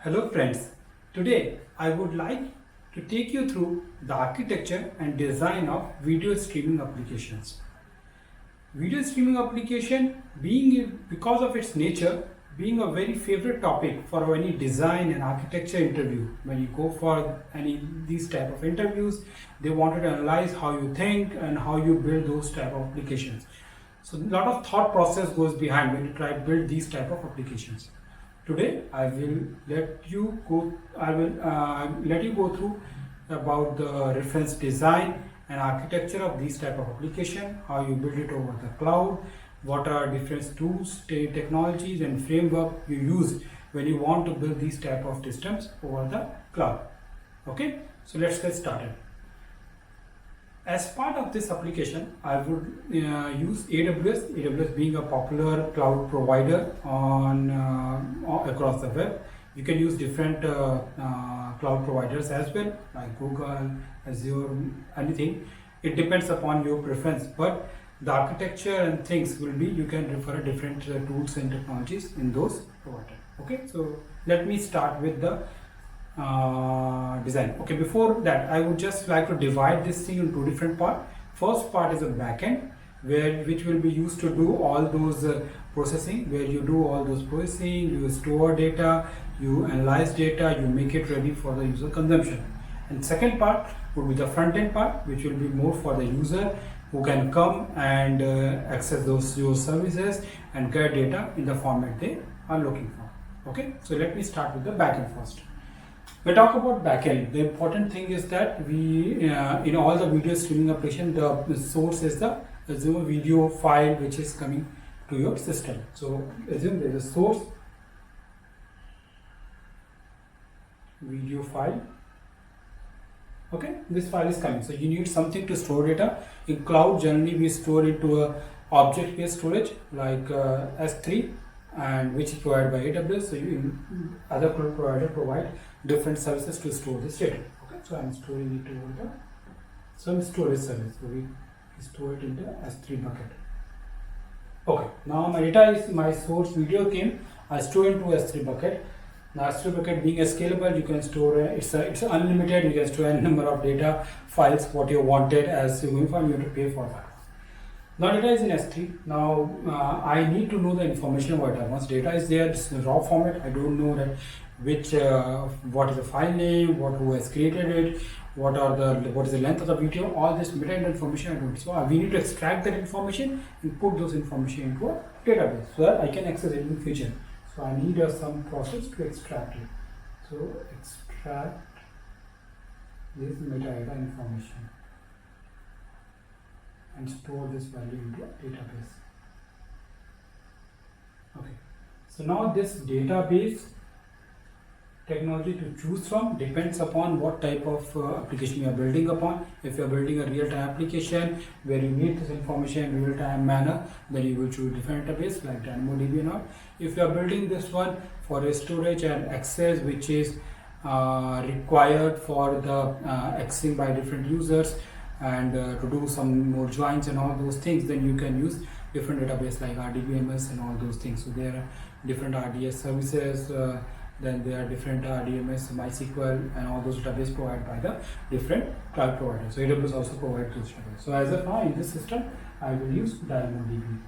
Hello friends, today I would like to take you through the architecture and design of video streaming applications. Video streaming application being because of its nature being a very favorite topic for any design and architecture interview. When you go for any these type of interviews, they wanted to analyze how you think and how you build those type of applications. So a lot of thought process goes behind when you try to build these type of applications. Today I will let you go. I will let you go through about the reference design and architecture of these type of application, how you build it over the cloud, what are different tools, technologies and framework you use when you want to build these type of systems over the cloud. Okay, so let's get started. As part of this application, I would use AWS. AWS being a popular cloud provider on across the web. You can use different cloud providers as well, like Google, Azure, anything. It depends upon your preference, but the architecture and things will be, you can refer to different tools and technologies in those providers. Okay, so let me start with the design. Okay, before that I would just like to divide this thing into two different parts. First part is a backend which will be used to do all those processing, where you do all those processing, you store data, you analyze data, you make it ready for the user consumption. And second part would be the front end part, which will be more for the user who can come and access your services and get data in the format they are looking for. Okay, so let me start with the backend first. We talk about backend. The important thing is that we, in all the video streaming application, the source is the Azure video file which is coming to your system. So assume there is a source video file. Okay, this file is coming. So you need something to store data. In cloud, generally we store it to a object-based storage like S3, and which is provided by AWS. So other cloud provider provide different services to store this data. Okay, so I'm storing it over some storage service. So we store it in the S3 bucket. Okay, now my data is my source video came. I store into S3 bucket. Now S3 bucket being a scalable, you can store it's unlimited. You can store a number of data files what you wanted as uniform. You have to pay for that. Now data is in S3. Now I need to know the information about it. Once data is there, it's in raw format. I don't know that which what is the file name, who has created it, what is the length of the video. All this metadata information I don't. So we need to extract that information and put those information into a database so that I can access it in future. So I need some process to extract it. So extract this metadata information and store this value into a database. Okay, so now this database technology to choose from depends upon what type of application you are building upon. If you are building a real-time application where you need this information in real-time manner, then you will choose different database like DynamoDB and all. If you are building this one for a storage and access which is required for the accessing by different users and to do some more joins and all those things, then you can use different database like RDBMS and all those things. So there are different RDS services, then there are different RDMS, MySQL and all those databases provided by the different cloud providers. So AWS also provides those databases. So as of now in this system, I will use DynamoDB.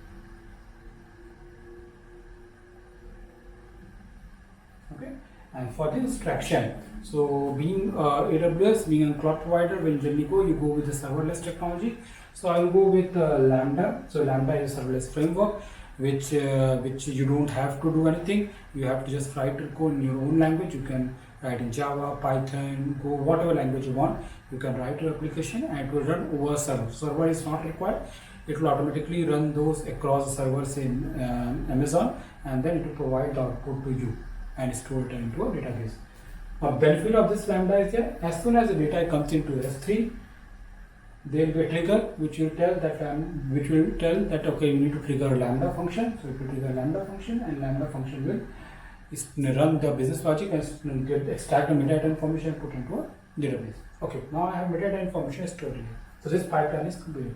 Okay, and for the extraction, so being AWS, being a cloud provider, when you generally go, you go with the serverless technology. So I will go with Lambda. So Lambda is a serverless framework which you don't have to do anything. You have to just write code in your own language. You can write in Java, Python, Go, whatever language you want. You can write your application and it will run over a server. Server is not required. It will automatically run those across the servers in Amazon, and then it will provide the output to you and store it into a database. A benefit of this Lambda is that as soon as the data comes into S3, there will be a trigger which will tell that okay, you need to trigger a Lambda function. So it will trigger a Lambda function, and Lambda function will run the business logic and extract the metadata information and put into a database. Okay, now I have metadata information stored here. So this pipeline is completed.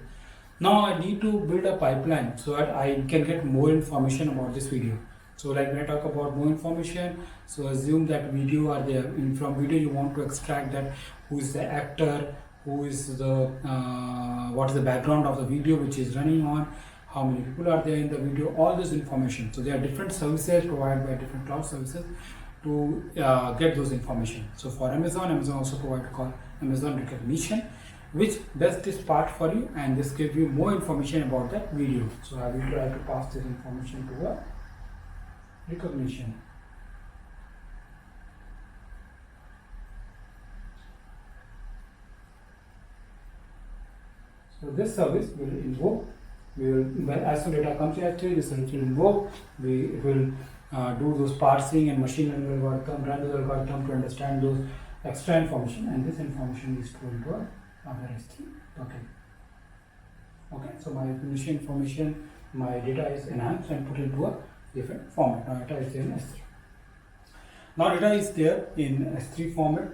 Now I need to build a pipeline so that I can get more information about this video. So like when I talk about more information, so assume that video are there. From video you want to extract that who is the actor, who is the what is the background of the video which is running on, how many people are there in the video, all this information. So there are different services provided by different cloud services to get those information. So for Amazon also provide called Amazon Recognition, which does this part for you, and this gives you more information about that video. So I will try to pass this information to a recognition. So this service will invoke, as soon data comes to S3, this will invoke, it will do those parsing and machine learning algorithm, run those algorithm to understand those extra information, and this information is stored into our S3 bucket. Okay, so my recognition information, my data is enhanced and put into a different format. Now data is there in S3. Now data is there in S3 format.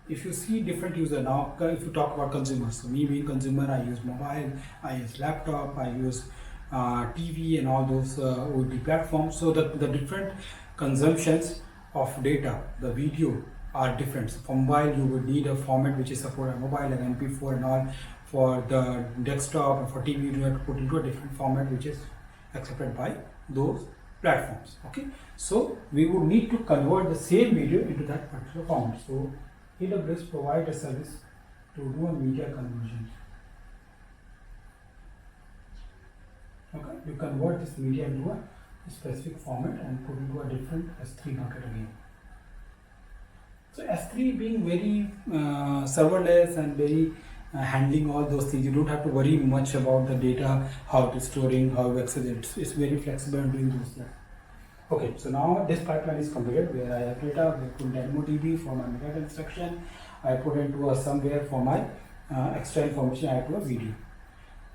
If you see different user, now if you talk about consumers, so me being consumer, I use mobile, I use laptop, I use TV and all those OTT platforms. So the different consumptions of data, the video are different. So for mobile you would need a format which is supported on mobile, like MP4 and all. For the desktop and for TV you have to put into a different format which is accepted by those platforms. Okay, so we would need to convert the same video into that particular format. So AWS provide a service to do a media conversion. Okay, you convert this media into a specific format and put into a different S3 bucket again. So S3 being very serverless and very handling all those things, you don't have to worry much about the data, how it is storing, how you access it. It's very flexible in doing those things. Okay, so now this pipeline is completed where I have data, I put DynamoDB for my meta instruction, I put into a somewhere for my extra information, I have to a video.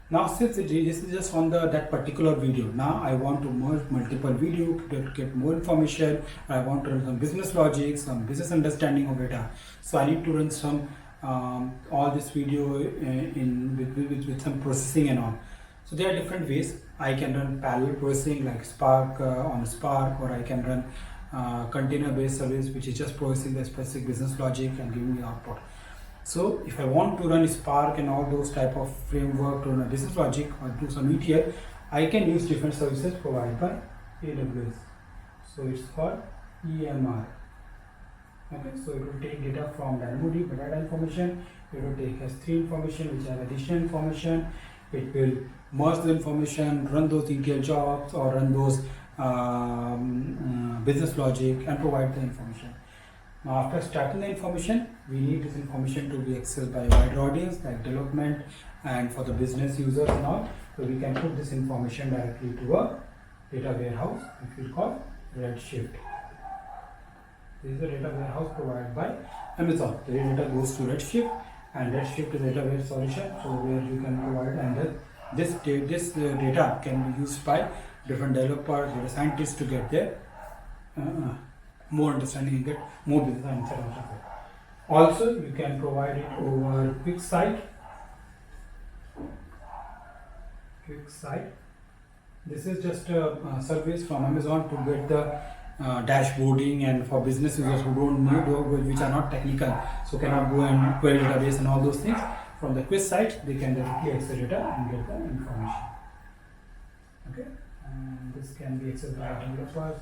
Now since this is just on that particular video, now I want to merge multiple video to get more information. I want to run some business logic, some business understanding of data. So I need to run some all this video with some processing and all. So there are different ways. I can run parallel processing like Spark on Spark, or I can run container based service which is just processing the specific business logic and giving me output. So if I want to run Spark and all those type of framework to run a business logic or do some ETL, I can use different services provided by AWS. So it's called EMR. Okay, so it will take data from DynamoDB, data information, it will take S3 information which have additional information, it will merge the information, run those ETL jobs or run those business logic and provide the information. Now after starting the information, we need this information to be accessed by a wider audience like development and for the business users and all. So we can put this information directly to a data warehouse which we call Redshift. This is the data warehouse provided by Amazon. The data goes to Redshift, and Redshift is a database solution, so where you can provide, and this data can be used by different developers, data scientists to get their more understanding and get more business answer out of it. Also, you can provide it over QuickSight. This is just a service from Amazon to get the dashboarding, and for business users who don't know, which are not technical, so cannot go and query database and all those things. From the QuickSight, they can directly access data and get the information. Okay, and this can be accessed by developers,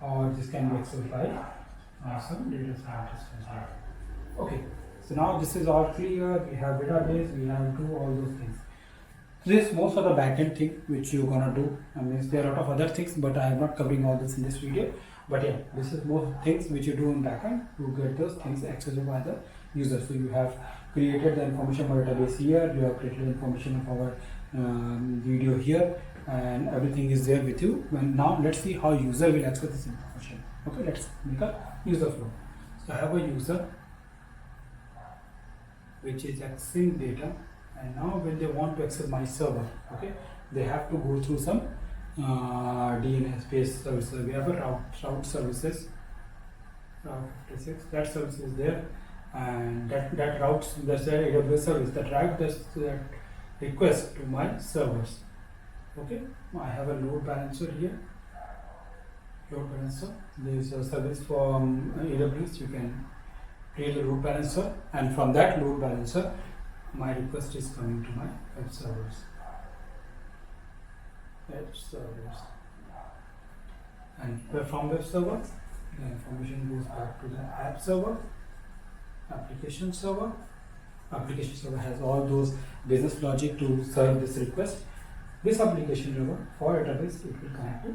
or this can be accessed by some data scientists as well. Okay, so now this is all clear. We have database, we have to do all those things. This is most of the backend thing which you're gonna do. I mean, there are a lot of other things, but I am not covering all this in this video. But yeah, this is most things which you do in backend to get those things accessible by the user. So you have created the information for database here, you have created the information of our video here, and everything is there with you. And now let's see how user will access this information. Okay, let's make a user flow. So I have a user which is accessing data, and now when they want to access my server, okay, they have to go through some DNS based services. We have a route services, route 56, that service is there, and that routes, that's the AWS service that route that request to my servers. Okay, I have a load balancer here. Load balancer. There is a service from AWS. You can create a load balancer, and from that load balancer, my request is coming to my web servers. And from web servers, the information goes back to the app server, application server. Application server has all those business logic to serve this request. This application server for database, it will connect to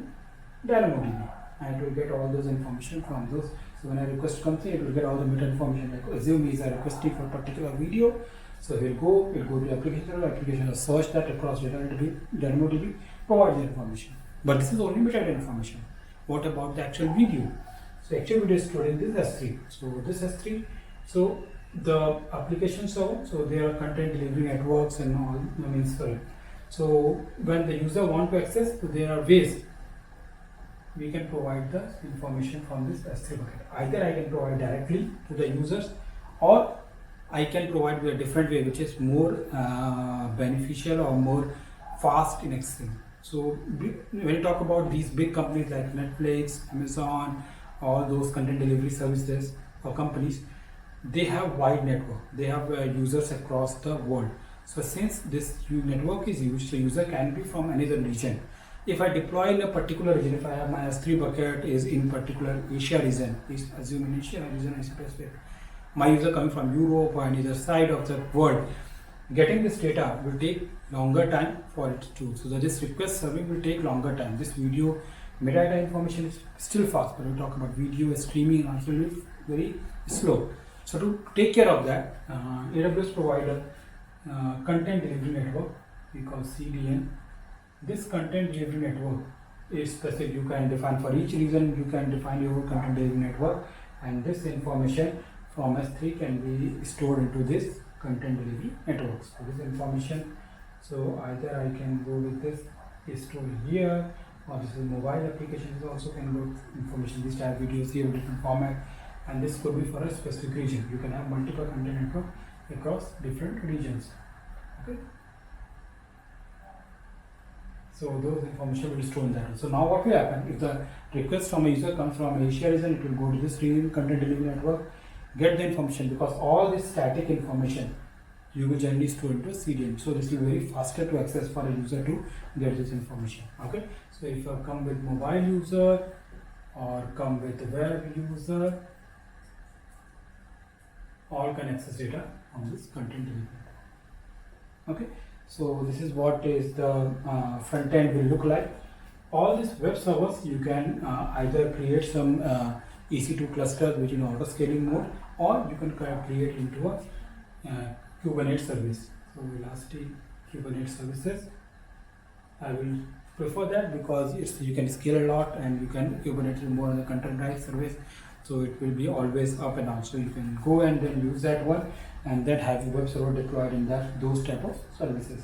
DynamoDB, and it will get all those information from those. So when a request comes in, it will get all the meta information. Like assume is requesting for a particular video, so he'll go to the application server. Application will search that across DynamoDB, provide the information. But this is only metadata information. What about the actual video? So actual video is stored in this S3. So this S3, so the application server, so there are content delivery networks and all. So when the user want to access, so there are ways we can provide the information from this S3 bucket. Either I can provide directly to the users, or I can provide with a different way, which is more beneficial or more fast in accessing. So when you talk about these big companies like Netflix, Amazon, all those content delivery services or companies, they have wide network. They have users across the world. So since this network is used, the user can be from another region. If I deploy in a particular region, if I have my S3 bucket is in particular Asia region, please assume in Asia region, my user coming from Europe or another side of the world, getting this data will take longer time for it to. So this request serving will take longer time. This video metadata information is still fast, but we talk about video streaming also will be very slow. So to take care of that, AWS provide a content delivery network we call CDN. This content delivery network is specific. You can define for each region, you can define your content delivery network, and this information from S3 can be stored into this content delivery networks. So this information, so either I can go with this is stored here, or this is mobile applications also can go information. This type videos here with different format, and this could be for a specific region. You can have multiple content network across different regions. Okay. So those information will be stored there. So now what will happen if the request from a user comes from Asia region, it will go to this region content delivery network, get the information, because all this static information you will generally store into CDN. So this will be very faster to access for a user to get this information. Okay. So if you come with mobile user or come with web user, all can access data on this content delivery. Okay. So this is what is the front end will look like. All these web servers you can either create some EC2 clusters which in auto scaling mode, or you can create into a Kubernetes service. So Elastic Kubernetes services, I will prefer that because it's you can scale a lot, and you can Kubernetes more on the containerized service, so it will be always up and down. So you can go and then use that one, and then have your web server deployed in that those type of services.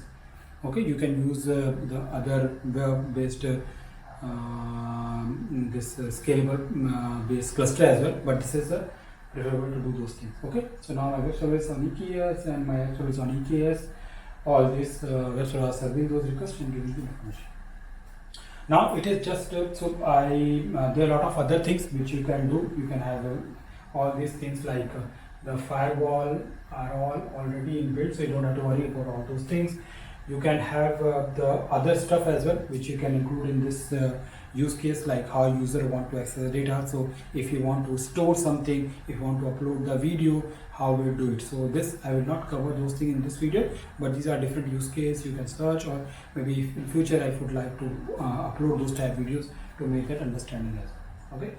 Okay, you can use the other web-based this scalable based cluster as well, but this is preferable to do those things. Okay, so now my web server is on EKS and my web server is on EKS. All these web servers are serving those requests and giving the information. Now it is just there are a lot of other things which you can do. You can have all these things like the firewall are all already inbuilt, so you don't have to worry about all those things. You can have the other stuff as well, which you can include in this use case, like how user want to access data. So if you want to store something, if you want to upload the video, how we do it. So this I will not cover those things in this video, but these are different use case you can search, or maybe in future I would like to upload those type videos to make that understanding as well. Okay.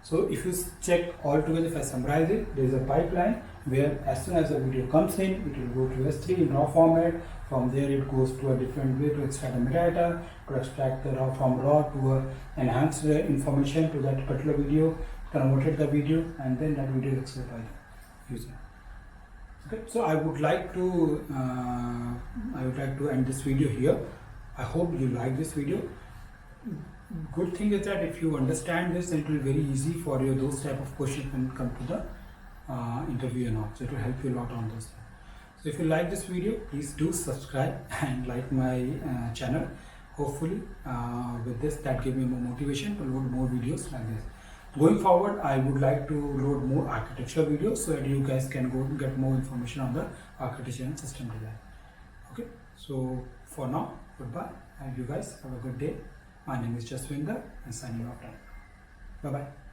So if you check all together, if I summarize it, there is a pipeline where as soon as the video comes in, it will go to S3 in raw format. From there it goes to a different way to extract the metadata, to extract the raw from raw to enhance the information to that particular video, converted the video, and then that video is accessed by the user. Okay, so I would like to end this video here. I hope you like this video. Good thing is that if you understand this, then it will be very easy for you those type of questions when it comes to the interview and all. So it will help you a lot on those things. So if you like this video, please do subscribe and like my channel. hopefully with this that gave me more motivation to load more videos like this. Going forward, I would like to load more architecture videos so that you guys can go get more information on the architecture and system design. Okay, so for now, goodbye, and you guys have a good day. My name is Jaswinder and signing off. Bye bye.